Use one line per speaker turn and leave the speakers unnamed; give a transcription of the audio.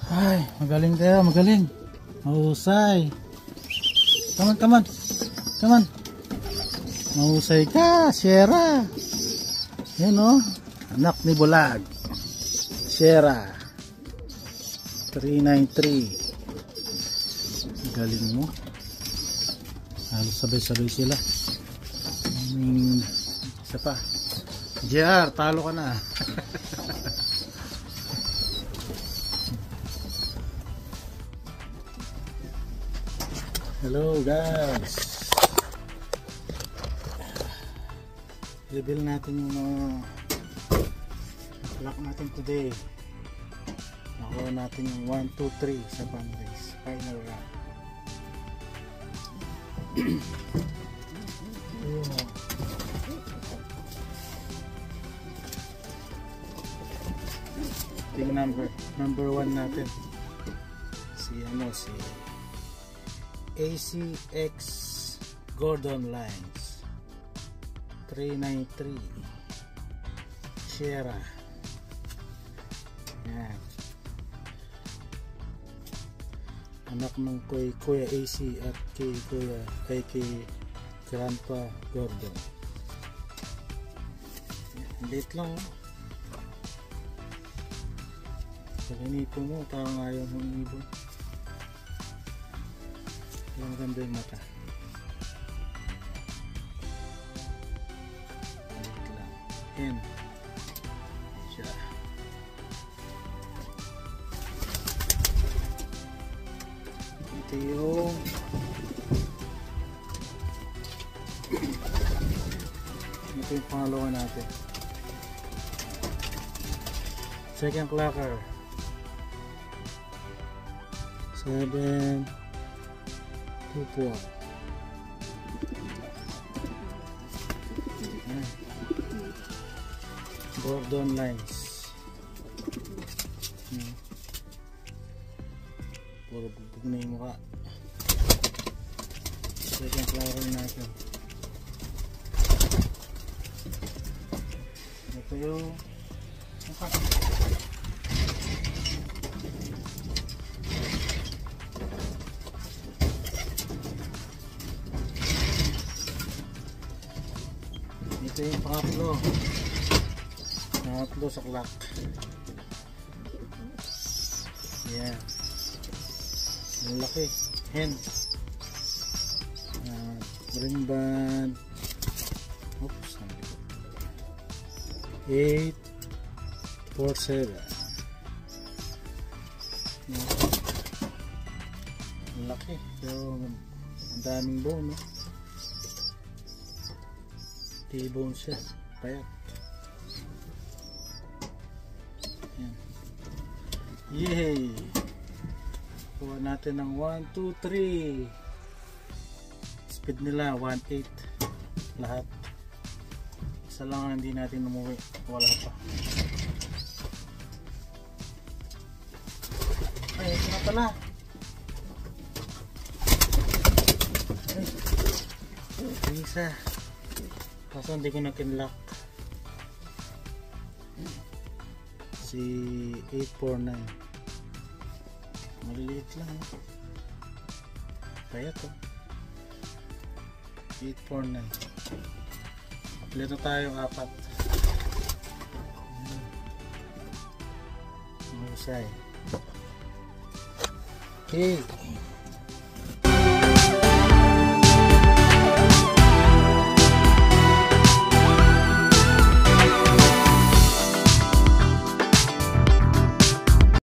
Ay, magaling tayo, magaling. Mahusay. Come on, come on. Come on. Mahusay ka, Sierra. Yan o. Anak ni Bulag. Sierra. 393. Galing mo. Halos sabay-sabay sila. Isa pa. JR, talo ka na. Hello guys. Reveal natin yung mga lock natin today. Nakuha natin yung 1, 2, 3 sa fundraise. Final round. Yung number 1 natin. Si ACX Gordon Lines 393 Sierra. Yan. Anak ng Kuya AC at kay Grandpa Gordon. Late lang oh. Pag inipo mo parang ayaw mong ibon. Ang ganda yung mata. Alit lang. N. Siya. Ito yung pangalawa natin. Second clacker. 7 2, 4. Gordon Lines. Puro bugbog na yung mukha. Second flower natin. Ito yung ito yung pangatlo sa clock. Yan, ang laki. Hen, ring band. Oops, 847. Ang laki, pero ang daming bone, no? T-bone siya, payat. Yan. Yay! Kuha natin ng 1, 2, 3. Speed nila 1.8 lahat. Isa lang hindi natin umuwi, wala pa. Ay, ito na pala. Ay, isa. Kaso hindi ko na kinlock. Si 849. Maliliit lang. Kaya to 849. Kompleto tayo 4. Mahusay. Okay.